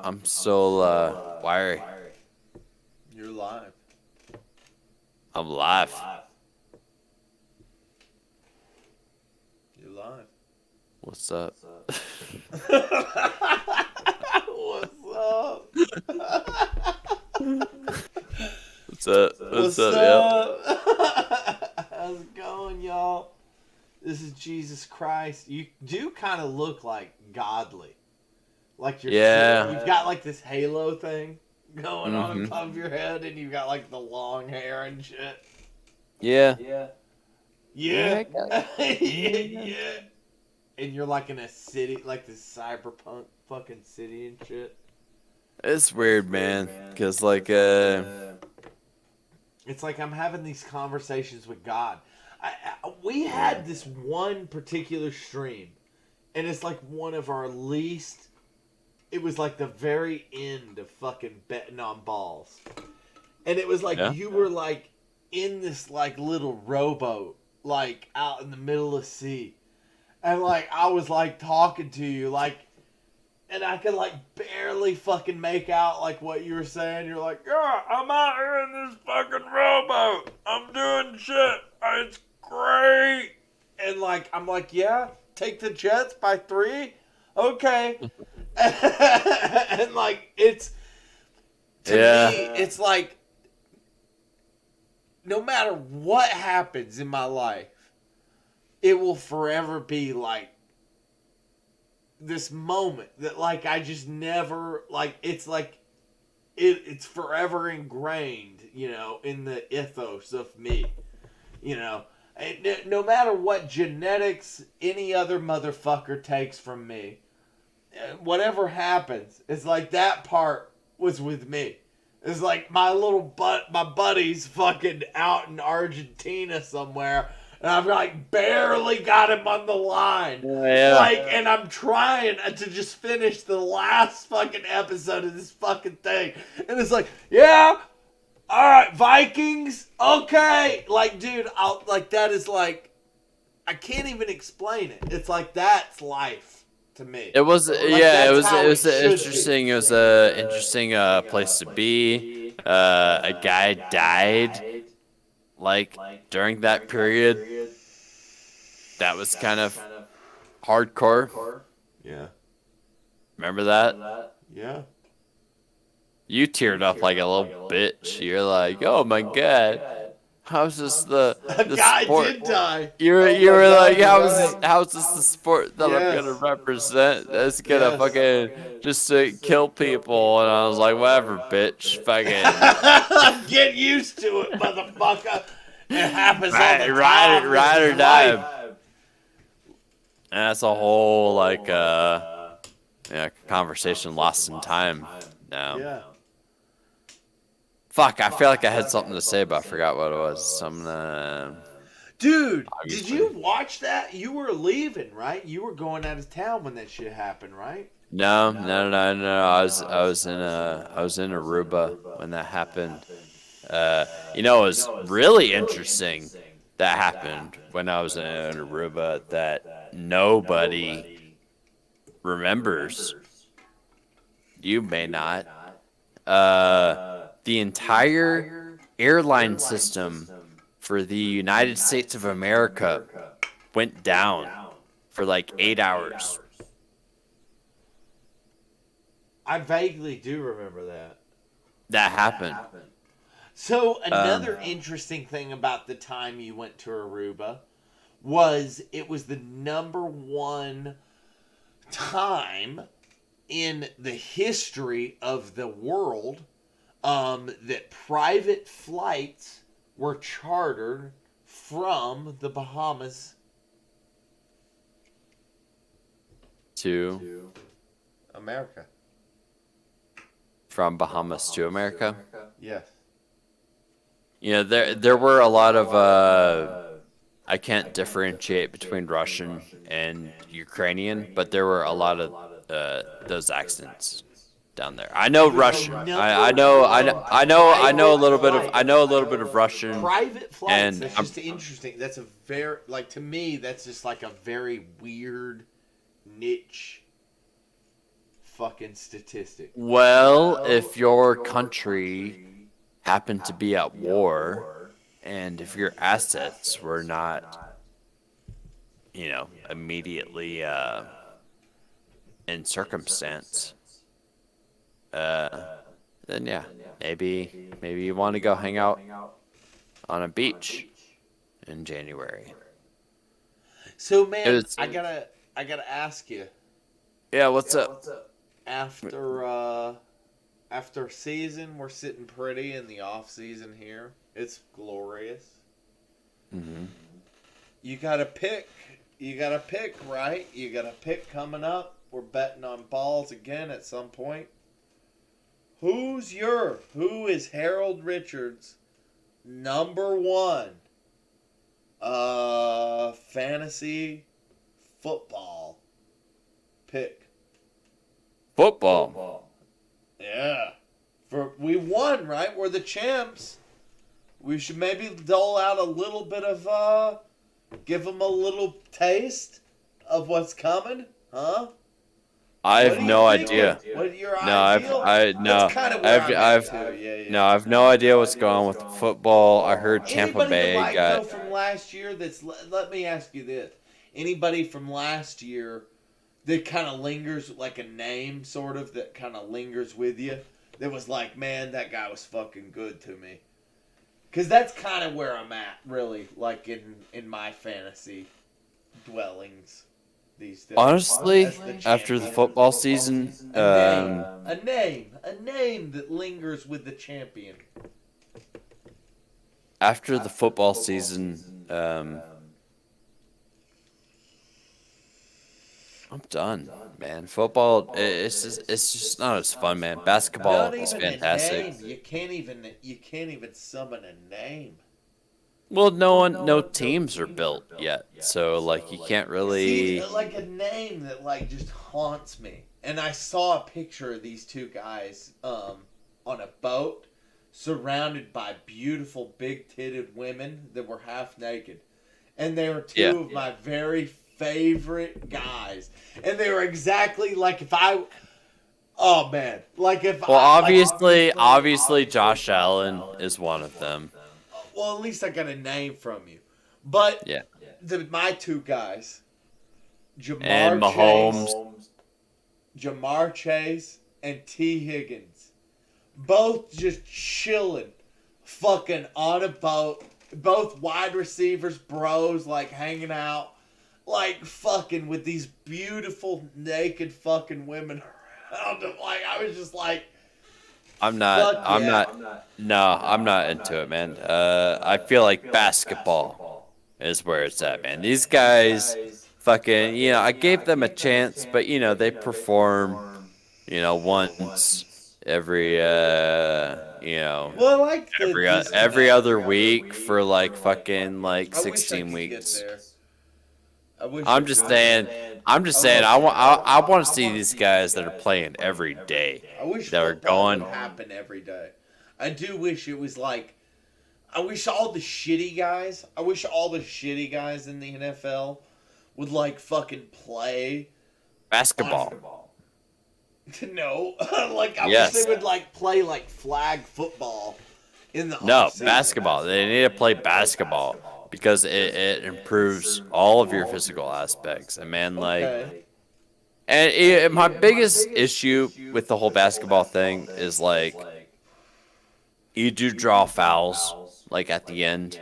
I'm still wiry. You're live. I'm live. You're live. What's up? What's up? What's up? What's Yep. up? How's it going, y'all? This is Jesus Christ. You do kind of look like godly. Like you're you've got like this halo thing going on top of your head, and you've got like the long hair and shit. Yeah. Yeah. Yeah. And you're like in a city, like this cyberpunk fucking city and shit. It's weird, man. Cause like It's like I'm having these conversations with God. We had this one particular stream, and it's like one of our least. It was like the very end of fucking betting on balls, and it was like you were like in this like little rowboat, like out in the middle of the sea, and like I was like talking to you, like, and I could like barely fucking make out like what you were saying. You're like, yeah, I'm out here in this fucking rowboat. I'm doing shit. It's great. And like, I'm like, yeah, take the Jets by 3. Okay. And like, it's, to me, it's like, no matter what happens in my life, it will forever be like this moment that like I just never like. It's like it's forever ingrained, you know, in the ethos of me, you know. And no matter what genetics any other motherfucker takes from me, whatever happens, it's like that part was with me. It's like my buddy's fucking out in Argentina somewhere, and I've like barely got him on the line. And I'm trying to just finish the last fucking episode of this fucking thing. And it's like, yeah, alright, Vikings, okay. Like, dude, that is like, I can't even explain it. It's like, that's life to me. it was Like, it was interesting. It was a interesting place to be. A guy died like during that period. That was kind of hardcore. Yeah. Remember that? Yeah. You teared up like a little bitch. You're like, oh my god, how's this the guy sport? did die. You were like, how's this the sport that I'm gonna Yes. represent? That's gonna Yes. fucking just to kill people. And I was like, whatever, bitch, fucking Get used to it, motherfucker. It happens all the time. ride or This is die. life. And that's a whole like conversation lost in time now. Yeah. Fuck, I feel like I had something to say, but I forgot what it was. Dude, Obviously. did you watch that? You were leaving, right? You were going out of town when that shit happened, right? No. I was in Aruba when that happened. You know, it was really interesting that happened when I was in Aruba that nobody remembers. You may not. The entire airline system for the United States of America went down for like 8 hours. I vaguely do remember that. That happened. So another interesting thing about the time you went to Aruba was it was the #1 time in the history of the world that private flights were chartered from the Bahamas to America. From Bahamas to America. Yes. You know, there were a lot of I can't differentiate between Russian and Ukrainian, but there were a lot of those accents down there. I know Russian. I know a little bit of Russian. Private flights. And that's just interesting. That's a very, like, to me, that's just like a very weird niche fucking statistic. Well, if your country happened to be at war, and if your assets were not, immediately in circumstance, uh, then yeah, maybe you want to go hang out on a beach in January. So It man, was I gotta ask you, yeah. What's up? after season, we're sitting pretty in the off season here. It's glorious. Hmm. You gotta pick. You gotta pick, right? You gotta pick coming up. We're betting on balls again at some point. Who is Harold Richards' number one fantasy football pick? Football. Yeah. We won, right? We're the champs. We should maybe dole out a little bit of give them a little taste of what's coming, huh? I What have do you no think? idea. What your No, I've ideal? I That's no, kind of where I'm at I've too. Yeah, yeah. no, I've no idea what's going on with the football. I heard Tampa Anybody you Bay like though got. from last year? Let me ask you this: anybody from last year that kind of lingers, like a name, sort of that kind of lingers with you? That was like, man, that guy was fucking good to me. Because that's kind of where I'm at, really, like in my fantasy dwellings these days. Honestly, As the after the champion. football season, A name that lingers with the champion. after the football season, I'm done, man. Football, it's just not as fun, man. Basketball Not is even a fantastic. name. You can't even summon a name. Well, no teams are built yet, so like you can't See, really. like a name that like just haunts me. And I saw a picture of these two guys on a boat surrounded by beautiful big-titted women that were half naked. And they were Yeah. two of my very favorite guys. And they were exactly like if I oh man, like if Well, I obviously, Josh Allen is one of them. well, at least I got a name from you. But Yeah, my two guys, and Jamar Mahomes. Chase, Jamar Chase, and T. Higgins, both just chilling, fucking on a boat. Both wide receivers, bros, like hanging out, like fucking with these beautiful naked fucking women around them. Like I was just like, I'm not. fuck I'm yeah. not. No, I'm not into it, man. I feel like basketball is where it's at, man. These guys, fucking, I gave them a chance, but they perform, once every, Well, I like the every disconnect. other week for like fucking like I wish I 16 could get weeks. there. I wish I I'm just could. saying. I'm just saying. I want to see these guys that are playing every day, I wish that are football would going. happen every day. I do wish it was like. I wish all the shitty guys. I wish all the shitty guys in the NFL would like fucking play. Basketball. No, like I wish Yes. they would like play like flag football in the No, off-season. basketball. They need to play basketball because it improves all of your physical aspects. And man, like, Okay. and my biggest issue with the whole basketball thing is like, you do draw fouls like at the end.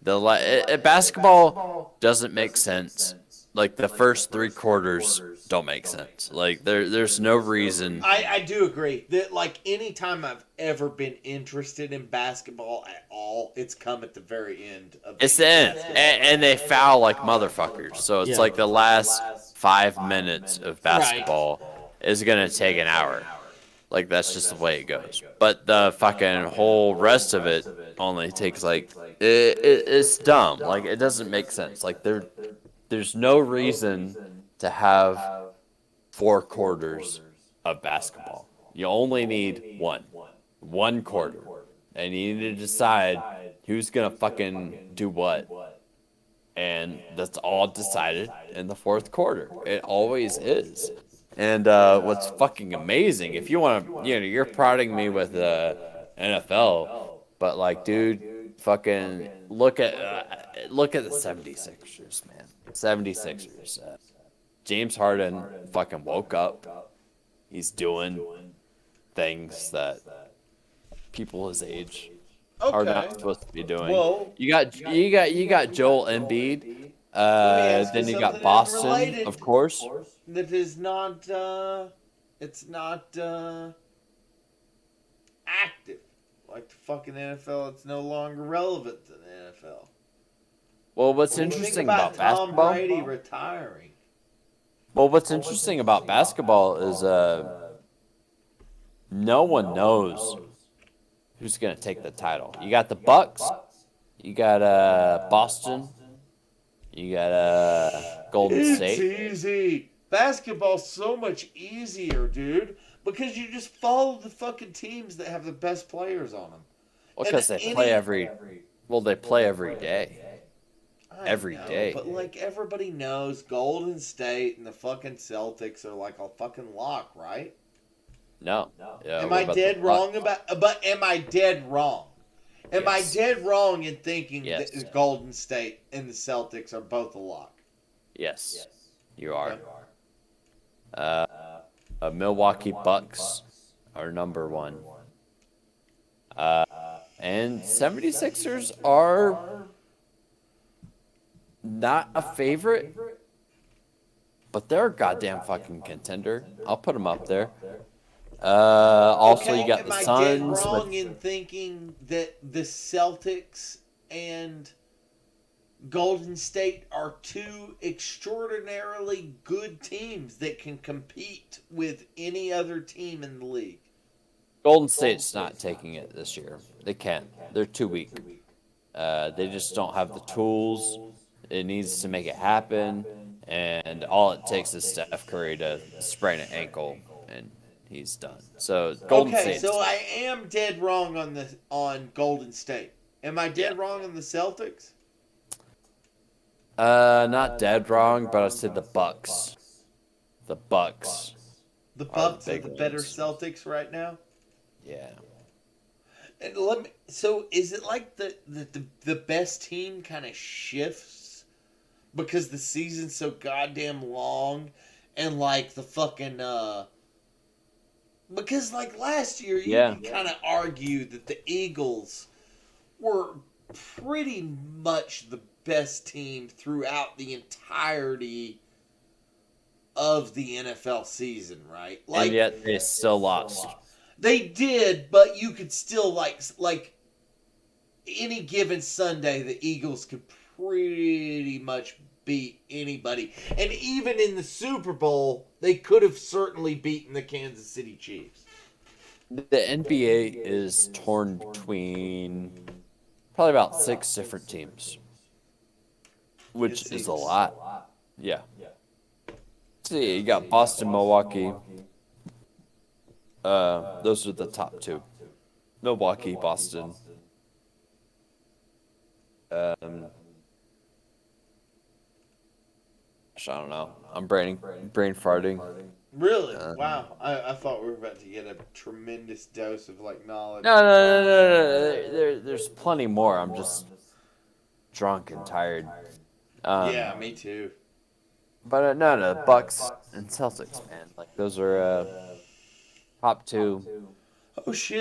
Basketball doesn't make sense. Like the first 3 quarters don't make sense. Like there's no reason. I do agree that like anytime I've ever been interested in basketball at all, it's come at the very end of It's the end, and they foul like motherfuckers. So it's Yeah. like the last 5 minutes of basketball is gonna take an hour. Like that's just the way it goes. But the fucking whole rest of it only takes like it's dumb. Like it doesn't make sense. Like there's no reason to have 4 quarters of basketball. You only need one quarter, and you need to decide who's gonna fucking do what. And that's all decided in the fourth quarter. It always is. And what's fucking amazing, if you want to, you're prodding me with NFL, but like, dude, fucking look at the 76ers, man. 76ers. James Harden fucking woke up. He's doing things that people his age are Okay. not supposed to be doing. Well, You got Joel Embiid. let me ask you Then you got something Boston, of unrelated course. that is not it's not active. Like the fucking NFL, it's no longer relevant to the NFL. Well, what's What do you think interesting about about Tom basketball? Brady retiring? Well, what's interesting about basketball is no one knows who's gonna take the title. You got the Bucks, you got Boston, you got Golden It's State. easy. Basketball's so much easier, dude, because you just follow the fucking teams that have the best players on them. Well, And because any they play every day, I every know, day. but like everybody knows, Golden State and the fucking Celtics are like a fucking lock, right? No, yeah. Am What I about the dead Bucks? wrong about? But am I dead wrong? Am I Yes, dead wrong in thinking that the yes, Golden State and the Celtics are both a lock? yes. You are. Okay. Uh, Milwaukee Bucks are number one. Uh, and 76ers are not a favorite, but they're a goddamn fucking contender. I'll put them up there. Also, you Okay, got am the I dead Suns with wrong in thinking that the Celtics and Golden State are two extraordinarily good teams that can compete with any other team in the league? Golden State's not taking it this year. They can't. They're too weak. They just don't have the tools. It needs to make it happen, and all it takes is Steph Curry to sprain an ankle, and he's done. So Golden Okay, so State's, I am dead wrong on Golden State. Am I yeah, dead wrong on the Celtics? not dead wrong, but I said the Bucks. The Bucks The are the Bucks are big the better ones. Celtics right now. Yeah. And let me. So is it like the best team kind of shifts because the season's so goddamn long, and like the fucking because like last year you Yeah. could kind of argue that the Eagles were pretty much the best team throughout the entirety of the NFL season, right? And Like yet they still lost. they did, but you could still like any given Sunday, the Eagles could pretty much beat anybody. And even in the Super Bowl, they could have certainly beaten the Kansas City Chiefs. The NBA is torn between probably about 6 different teams, It which is a seems. lot. Yeah. See, you got Boston, Milwaukee. Those are the top two. Milwaukee, Boston. Um, I don't know. I'm brain farting. Really? Uh, Wow. I thought we were about to get a tremendous dose of like knowledge. no. There's plenty more. I'm just drunk and tired. Yeah, Um, me too. but no, Bucks and Celtics, man. Like those are top two. Oh shit.